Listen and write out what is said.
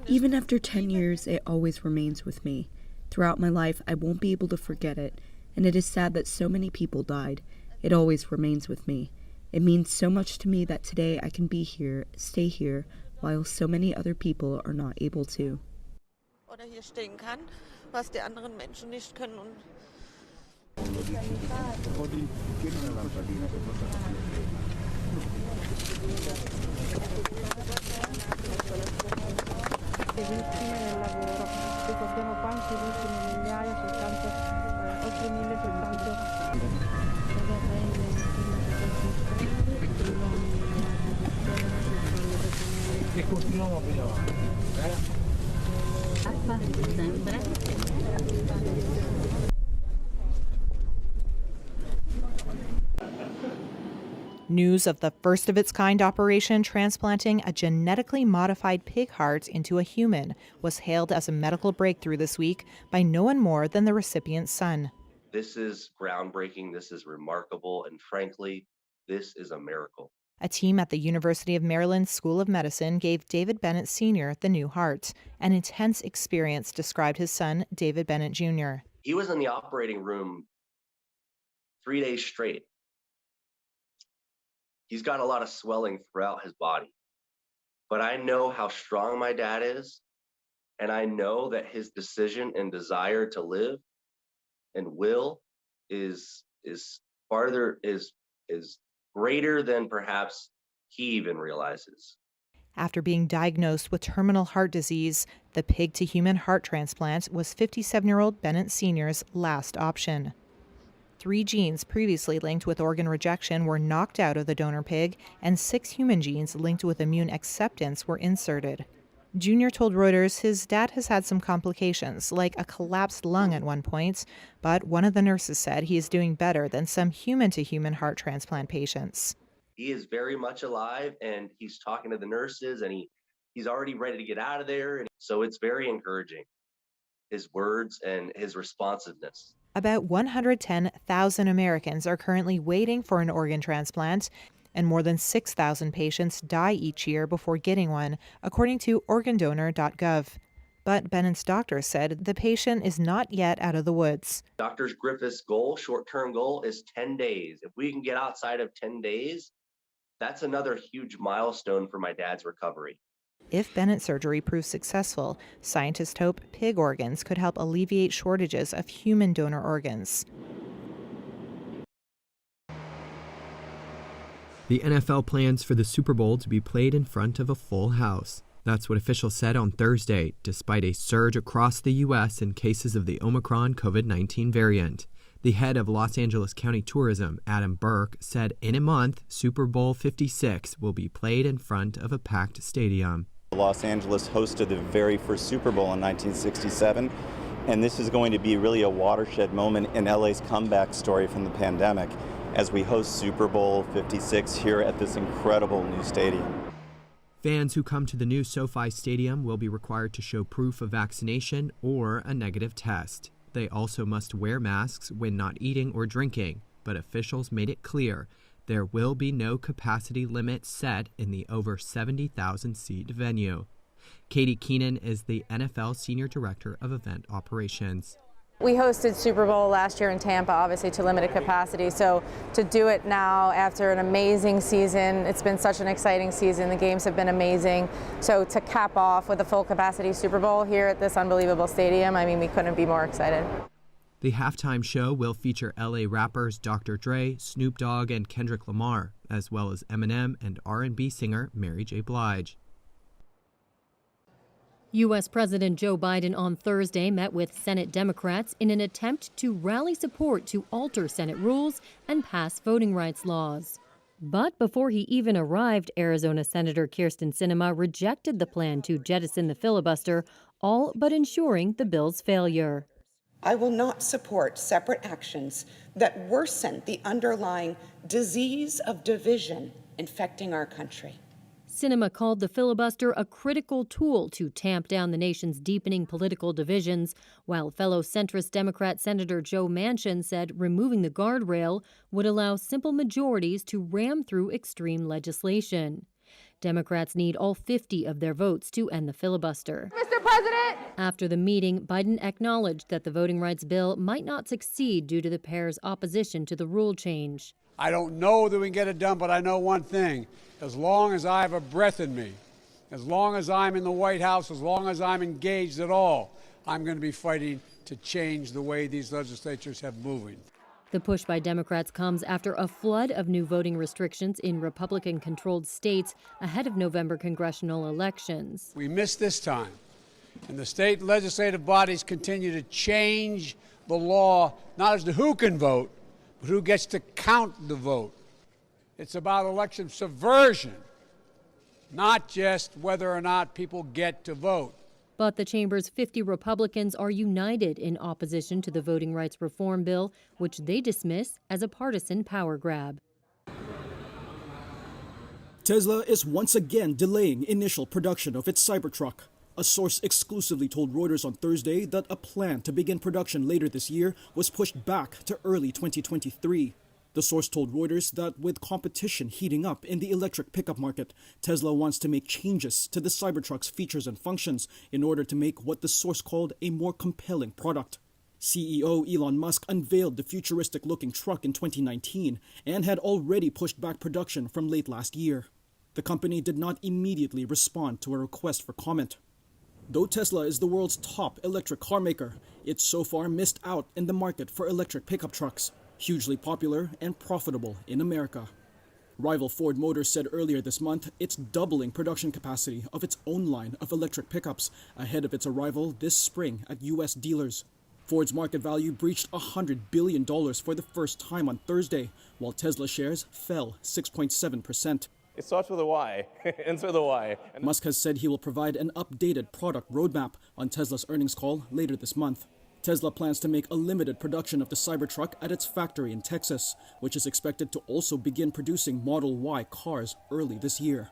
Even after 10 years, it always remains with me. Throughout my life, I won't be able to forget it, and it is sad that so many people died. It always remains with me. It means so much to me that today I can be here, stay here, while so many other people are not able to. Oder hier stehen kann, was die anderen Menschen nicht können. Le vittime del lavoro, ricordiamo quanti ultimi migliaia, soltanto oltre 1000 soltanto. E continuiamo a vedere. News of the first-of-its-kind operation transplanting a genetically modified pig heart into a human was hailed as a medical breakthrough this week by no one more than the recipient's son. This is groundbreaking, this is remarkable, and frankly, this is a miracle. A team at the University of Maryland School of Medicine gave David Bennett Sr. the new heart. An intense experience, described his son, David Bennett Jr. He was in the operating room 3 days straight. He's got a lot of swelling throughout his body. But I know how strong my dad is, and I know that his decision and desire to live and will is greater than perhaps he even realizes. After being diagnosed with terminal heart disease, the pig-to-human heart transplant was 57-year-old Bennett Sr.'s last option. 3 genes previously linked with organ rejection were knocked out of the donor pig, and 6 human genes linked with immune acceptance were inserted. Junior told Reuters his dad has had some complications, like a collapsed lung at one point, but one of the nurses said he is doing better than some human-to-human heart transplant patients. He is very much alive, and he's talking to the nurses, and he's already ready to get out of there. And so it's very encouraging, his words and his responsiveness. About 110,000 Americans are currently waiting for an organ transplant, and more than 6,000 patients die each year before getting one, according to organdonor.gov. But Bennett's doctor said the patient is not yet out of the woods. Dr. Griffith's goal, short-term goal, is 10 days. If we can get outside of 10 days, that's another huge milestone for my dad's recovery. If Bennett's surgery proves successful, scientists hope pig organs could help alleviate shortages of human donor organs. The NFL plans for the Super Bowl to be played in front of a full house. That's what officials said on Thursday, despite a surge across the U.S. in cases of the Omicron COVID-19 variant. The head of Los Angeles County Tourism, Adam Burke, said in a month, Super Bowl 56 will be played in front of a packed stadium. Los Angeles hosted the very first Super Bowl in 1967, and this is going to be really a watershed moment in LA's comeback story from the pandemic as we host Super Bowl 56 here at this incredible new stadium. Fans who come to the new SoFi Stadium will be required to show proof of vaccination or a negative test. They also must wear masks when not eating or drinking, but officials made it clear there will be no capacity limit set in the over 70,000-seat venue. Katie Keenan is the NFL Senior Director of Event Operations. We hosted Super Bowl last year in Tampa, obviously to limited capacity. So to do it now after an amazing season, it's been such an exciting season. The games have been amazing. So to cap off with a full capacity Super Bowl here at this unbelievable stadium, I mean, we couldn't be more excited. The halftime show will feature LA rappers Dr. Dre, Snoop Dogg, and Kendrick Lamar, as well as Eminem and R&B singer Mary J. Blige. U.S. President Joe Biden on Thursday met with Senate Democrats in an attempt to rally support to alter Senate rules and pass voting rights laws. But before he even arrived, Arizona Senator Kyrsten Sinema rejected the plan to jettison the filibuster, all but ensuring the bill's failure. I will not support separate actions that worsen the underlying disease of division infecting our country. Sinema called the filibuster a critical tool to tamp down the nation's deepening political divisions, while fellow centrist Democrat Senator Joe Manchin said removing the guardrail would allow simple majorities to ram through extreme legislation. Democrats need all 50 of their votes to end the filibuster. Mr. President! After the meeting, Biden acknowledged that the voting rights bill might not succeed due to the pair's opposition to the rule change. I don't know that we can get it done, but I know one thing. As long as I have a breath in me, as long as I'm in the White House, as long as I'm engaged at all, I'm going to be fighting to change the way these legislatures have moving. The push by Democrats comes after a flood of new voting restrictions in Republican-controlled states ahead of November congressional elections. We missed this time, and the state legislative bodies continue to change the law, not as to who can vote, but who gets to count the vote. It's about election subversion, not just whether or not people get to vote. But the chamber's 50 Republicans are united in opposition to the voting rights reform bill, which they dismiss as a partisan power grab. Tesla is once again delaying initial production of its Cybertruck. A source exclusively told Reuters on Thursday that a plan to begin production later this year was pushed back to early 2023. The source told Reuters that with competition heating up in the electric pickup market, Tesla wants to make changes to the Cybertruck's features and functions in order to make what the source called a more compelling product. CEO Elon Musk unveiled the futuristic-looking truck in 2019 and had already pushed back production from late last year. The company did not immediately respond to a request for comment. Though Tesla is the world's top electric car maker, it's so far missed out in the market for electric pickup trucks, hugely popular and profitable in America. Rival Ford Motors said earlier this month it's doubling production capacity of its own line of electric pickups ahead of its arrival this spring at U.S. dealers. Ford's market value breached $100 billion for the first time on Thursday, while Tesla shares fell 6.7%. It starts with a Y, ends with a Y. Musk has said he will provide an updated product roadmap on Tesla's earnings call later this month. Tesla plans to make a limited production of the Cybertruck at its factory in Texas, which is expected to also begin producing Model Y cars early this year.